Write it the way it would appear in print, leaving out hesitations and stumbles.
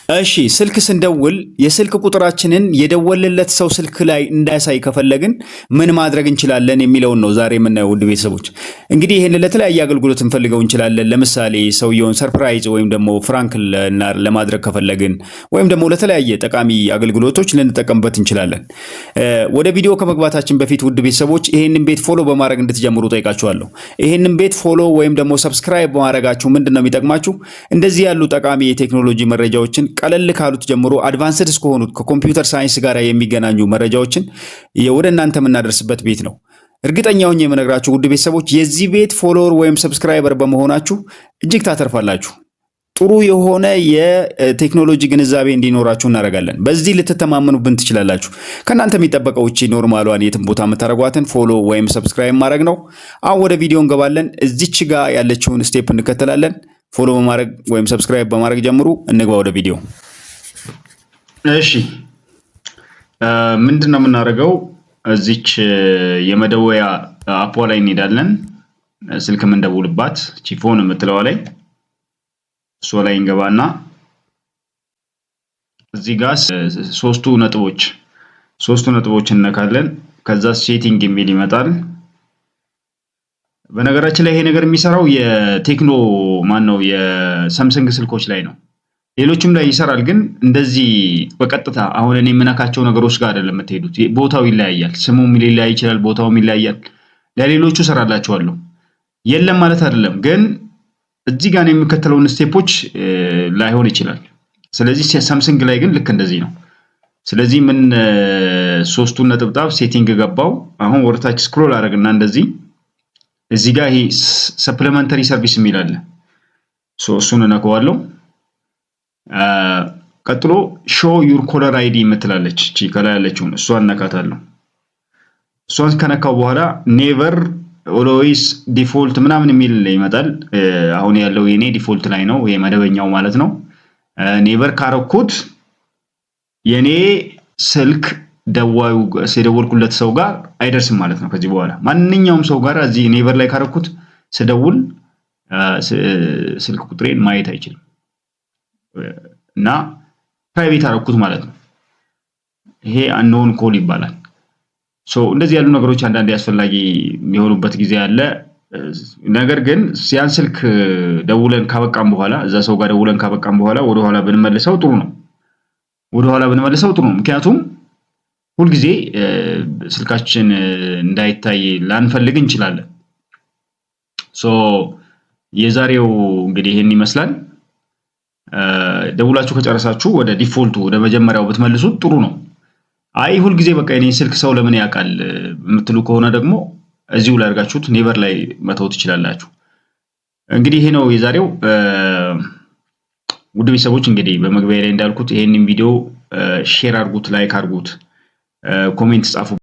እሺ ስልክ ስንደውል የስልክ ቁጥራችንን የደወልለት ሰው ስልክ ላይ እንዳያሳይ ከፈለግን ምን ማድረግ እንችላለን የሚለውን ነው ዛሬ የምናየው ውድ ቤተሰቦች። እንግዲህ ይሄን ለተለያየ አገልግሎት እንፈልገው እንችላለን። ለምሳሌ ሰውየውን ሰርፕራይዝ ወይም ደግሞ ፍራንክ ለማድረግ ከፈለግን ወይም ደግሞ ለተለያየ ጠቃሚ አገልግሎቶች ልንጠቀምበት እንችላለን። ወደ ቪዲዮ ከመግባታችን በፊት ውድ ቤተሰቦች ይሄንን ቤት ፎሎ በማድረግ እንድትጀምሩ ጠይቃችኋለሁ። ይሄንን ቤት ፎሎ ወይም ደግሞ ሰብስክራይብ በማድረጋችሁ ምንድነው የሚጠቅማችሁ? እንደዚህ ያሉ ጠቃሚ የቴክኖሎጂ መረጃዎችን ቀለል ካሉት ጀምሮ አድቫንስድ እስከሆኑት ከኮምፒውተር ሳይንስ ጋር የሚገናኙ መረጃዎችን ወደ እናንተ የምናደርስበት ቤት ነው። እርግጠኛ ሆኜ የምነግራችሁ ውድ ቤተሰቦች የዚህ ቤት ፎሎወር ወይም ሰብስክራይበር በመሆናችሁ እጅግ ታተርፋላችሁ። ጥሩ የሆነ የቴክኖሎጂ ግንዛቤ እንዲኖራችሁ እናደርጋለን። በዚህ ልትተማመኑብን ትችላላችሁ። ከእናንተ የሚጠበቀው እቺ ኖርማሏን የትም ቦታ የምታደርጓትን ፎሎ ወይም ሰብስክራይብ ማድረግ ነው። አሁን ወደ ቪዲዮ እንገባለን። እዚች ጋር ያለችውን ስቴፕ እንከተላለን። ፎሎ በማድረግ ወይም ሰብስክራይብ በማድረግ ጀምሩ። እንግባ ወደ ቪዲዮ። እሺ ምንድነው የምናደርገው? እዚች የመደወያ አፖ ላይ እንሄዳለን። ስልክ የምንደውልባት ቺፎን የምትለዋ ላይ እሷ ላይ እንገባና እዚህ ጋር ሶስቱ ነጥቦች እነካለን። ከዛ ሴቲንግ የሚል ይመጣል። በነገራችን ላይ ይሄ ነገር የሚሰራው የቴክኖ ማነው የሳምሰንግ ስልኮች ላይ ነው። ሌሎችም ላይ ይሰራል፣ ግን እንደዚህ በቀጥታ አሁን እኔ የምነካቸው ነገሮች ጋር አይደለም የምትሄዱት። ቦታው ይለያያል፣ ስሙም ሊለያይ ይችላል፣ ቦታውም ይለያያል። ለሌሎቹ ሰራላችኋለሁ የለም ማለት አይደለም፣ ግን እዚህ ጋር ነው የሚከተለውን ስቴፖች ላይሆን ይችላል። ስለዚህ ሳምሰንግ ላይ ግን ልክ እንደዚህ ነው። ስለዚህ ምን ሶስቱን ነጥብጣብ ሴቲንግ ገባው። አሁን ወርታች ስክሮል አደረግና እንደዚህ እዚህ ጋር ይሄ ሰፕሊመንተሪ ሰርቪስ የሚል አለ። እሱን እነካዋለሁ። ቀጥሎ ሾው ዩር ኮለር አይዲ የምትላለች እቺ ከላይ ያለችውን እሷን እነካታለሁ። እሷን ከነካው በኋላ ኔቨር ኦልዌይስ ዲፎልት ምናምን የሚል ይመጣል። አሁን ያለው የኔ ዲፎልት ላይ ነው፣ ይሄ መደበኛው ማለት ነው። ኔቨር ካረኩት የኔ ስልክ ደዋዩ ሲደውልኩለት ሰው ጋር አይደርስም ማለት ነው። ከዚህ በኋላ ማንኛውም ሰው ጋር እዚህ ኔቨር ላይ ካረኩት ስደውል ስልክ ቁጥሬን ማየት አይችልም እና ፕራይቬት አረኩት ማለት ነው። ይሄ አንኖን ኮል ይባላል። እንደዚህ ያሉ ነገሮች አንዳንዴ አስፈላጊ የሚሆኑበት ጊዜ አለ። ነገር ግን ያን ስልክ ደውለን ካበቃን በኋላ እዛ ሰው ጋር ደውለን ካበቃን በኋላ ወደ ኋላ ብንመልሰው ጥሩ ነው። ምክንያቱም ሁል ጊዜ ስልካችን እንዳይታይ ላንፈልግ እንችላለን። የዛሬው እንግዲህ ይሄን ይመስላል። ደውላችሁ ከጨረሳችሁ ወደ ዲፎልቱ ወደ መጀመሪያው ብትመልሱት ጥሩ ነው። አይ ሁል ጊዜ በቃ የኔ ስልክ ሰው ለምን ያውቃል የምትሉ ከሆነ ደግሞ እዚሁ ላይ አድርጋችሁት ኔቨር ላይ መተው ትችላላችሁ። እንግዲህ ይሄ ነው የዛሬው። ውድ ቤተሰቦች እንግዲህ በመግቢያ ላይ እንዳልኩት ይሄንን ቪዲዮ ሼር አድርጉት፣ ላይክ አድርጉት፣ ኮሜንት ጻፉ።